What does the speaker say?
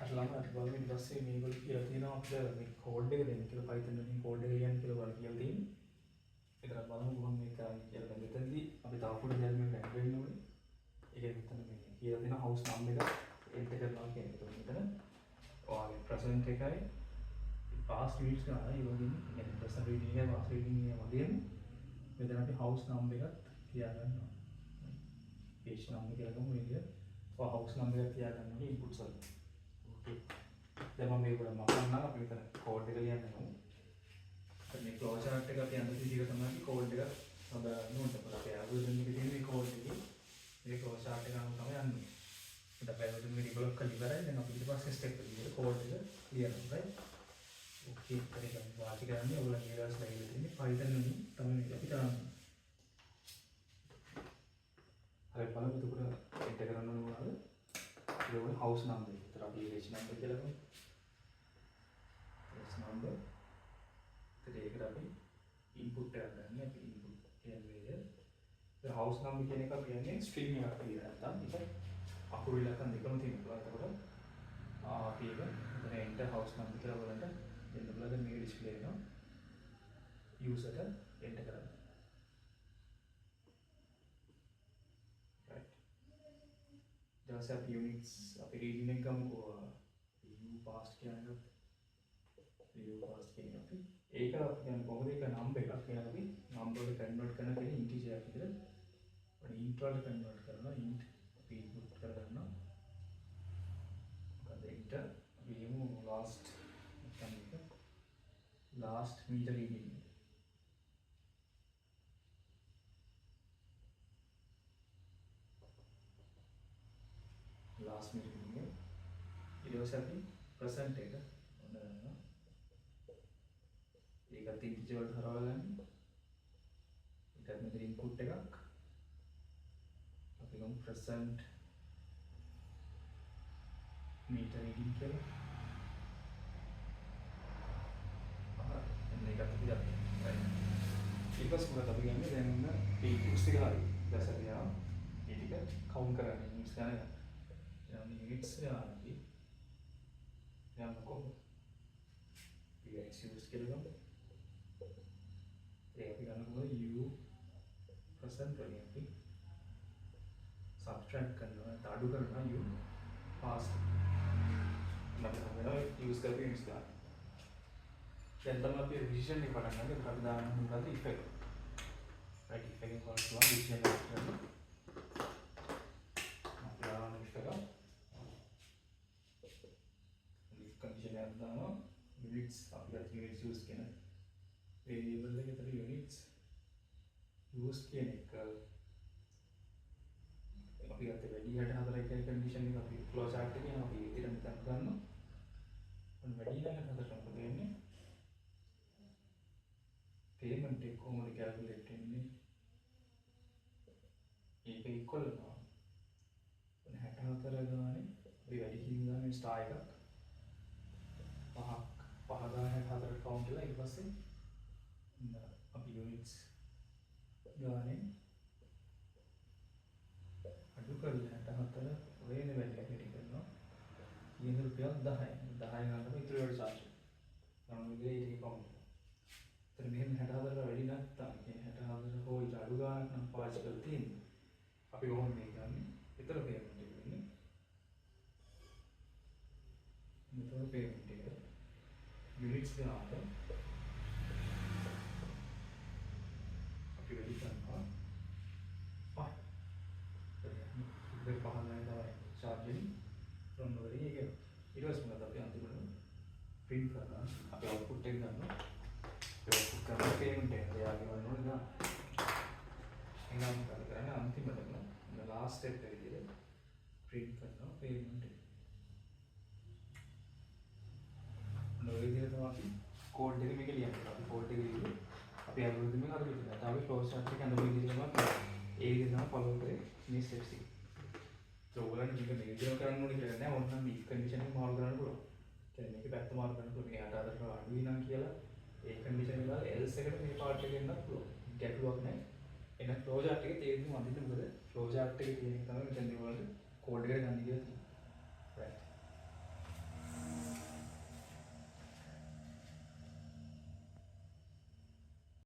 අටලම අටපුවාම ඊට පස්සේ මේගොල්ලෝ කියලා තියෙනවා අපිට මේ කෝඩ් එක දෙන්න කියලා Python එකකින් කෝඩ් එක ලියන්න කියලා බලලා කියලා තියෙනවා. ඒකට බලමු කොහොම මේක කරන්නේ කියලා. දැන් මෙතනදී අපි තව පොඩි දෙයක් මේක ඇඩ් වෙන්න ඕනේ. ඒක මෙතන මේ කියලා තියෙන house number එක එන්ටර් කරනවා කියන එක. මෙතන ඔයාගේ present එකයි past units ගන්න ඊවගේම يعني present reading එක past reading එක වගේම මෙතන අපි house number එකත් තියාගන්නවා. page number කියලා ගමු මේක. ඔය house number එක තියාගන්න ඕනේ inputs වල. okay. දැන් මම මේක මකන්නම් අපි මෙතන code එක ලියන්න ඕනේ. මේ flow chart එක අපි අඳ විදිහට තමයි code එක හදාගන්න ඕනේ. අපේ algorithm එකේ තියෙන මේ code එකේ මේ flow chart එක අනුව තමයි යන්නේ. ඊට පස්සේ algorithm එක develop කරලා ඉවරයි. දැන් අපි ඊට පස්සේ step එක විදිහට code එක ලියනවා. right? okay. ඒක වාචික කරන්නේ ඔයගොල්ලෝ ඊළඟ slide එකේ තියෙන්නේ Python වලින් තමයි මේක අපි කරන්නේ. හරි බලමු එතකොට එන්ටර් කරන්න ඕන මොනවද? ඒක ඔය house number. ඒතර අපි page number කියලා ගමු. house number. ඒකට අපි input එකක් ගන්න. අපි input කියන්නේ the house number කියන එක කියන්නේ string එකක් කියලා නැත්නම් ඒක අකුරු ඉලක්කම් දෙකම තියෙනවා. එතකොට අපි ඒක මෙතන enter house number කියලා බලන්න දෙන්න බලන්න මේක display වෙනවා. user එක enter කරන්න. right. ඊට පස්සේ අපි units අපි reading එක ගමුකෝ u past කියන එක u past කියන අපි ඒක අපි කියන්නේ කොහොමද ඒක number එකක් කියලා අපි number එකට convert කරන කෙනෙක් integer එකක් විදිහට අපිට int වලට convert කරනවා int අපි input කරගන්නවා මොකද enter අපි යමු last නැත්නම් last meter reading last meter reading ඊට පස්සේ අපි present එක ඔන්න ගන්නවා ඒකත් integer වලට හරවලා ගන්න. ඒකත් මෙතන input එකක්. අපි ගමු present meter reading කියලා. මේකත් අපි ගත්තා. right. ඊට පස්සේ මොකද අපි ගන්නේ දැන් ඔන්න inputs ටික හරි. දැන් අපි යනවා. මේ ටික count කරන්නේ units ගන්න. දැන් units ගන්න. දැන් කොහොමද? PX use කියලා ගමු. අපි ගන්නකොට u present වලින් අපි subtract කරනවා අඩු කරනවා u past නැත්නම් වෙනවා use කරපු units ගන්න. දැන් තමයි අපි revision එක පටන් ගන්න. ඒක අපි දාන්න මොකද effect. right effect එක කරලා revision එක කරනවා. අපි දාන effect එක condition එක දානවා units අපි ගත්ත units use කරන variable එකේ තර units use කියන එක අපි ගත්තේ වැඩි 64 කියන condition එක අපි flow chart එකේ අපි විදිහට මෙතන ගන්නවා. ඔන්න වැඩි 64 මොකද වෙන්නේ? payment එක කොහොමද calculate වෙන්නේ? ඒක equal වෙනවා. ඔන්න 64 ගානේ අපි වැඩි කින් ගන්න star එකක් පහ ගාන 64 count කරලා ඊට පස්සේ අපි units ගානේ අඩු කරලා 64 වෙන වැල්යු එකට කරනවා. ඊට රුපියල් 10. 10 ගන්නම ඉතුරු වෙලා charge. නම් විදිහේ ඒක count. ඒතර මෙහෙම 64 වැඩි නැත්නම් කියන්නේ 64 හෝ ඊට අඩු ගානක් නම් පාවිච්චි කරලා තියෙන්නේ. අපි කොහොමද මේක ගන්නෙ? ඊතර payment එක වෙන්නේ. ඊතර payment එක units ගානට වැඩි කරනවා. ඒක පහළයි තමයි charging from the very එක. ඊට පස්සේ මොකද අපි අන්තිමට print කරනවා. අපි output එක ගන්නවා. ඒ output කරන payment එක එයාගේ වන්න ඕනේ නේද? එහෙනම් මොකද කරන්නේ අන්තිමටම last step එක විදිහට print කරනවා payment එක. ඔය විදිහට තමයි අපි code එක මේක ලියන්නේ. අපි code එක ලියුවේ අපි algorithm එක හරියට ලියලා. අපි flow chart එක අඳුර විදිහට තමයි ඒ විදිහට තමයි follow කරේ මේ steps එක. So ඔයගොල්ලන් මේක මේ විදිහට කරන්න ඕනේ කියලා නෑ. ඕනනම් මේ condition එක මාරු කරන්න පුළුවන්. කියන්නේ මේක පැත්ත මාරු කරන්න පුළුවන්. මේ 64 අඩුයි නම් කියලා ඒ condition එක දාලා else එකට මේ part එක එන්නත් පුළුවන්. ගැටලුවක් නෑ. එහෙනම් flow chart එකේ තේරුම් අඳින්න මොකද flow chart එකේ තියෙන එක තමයි මෙතන ඔයගොල්ලන්ට code එකට ගන්න කියලා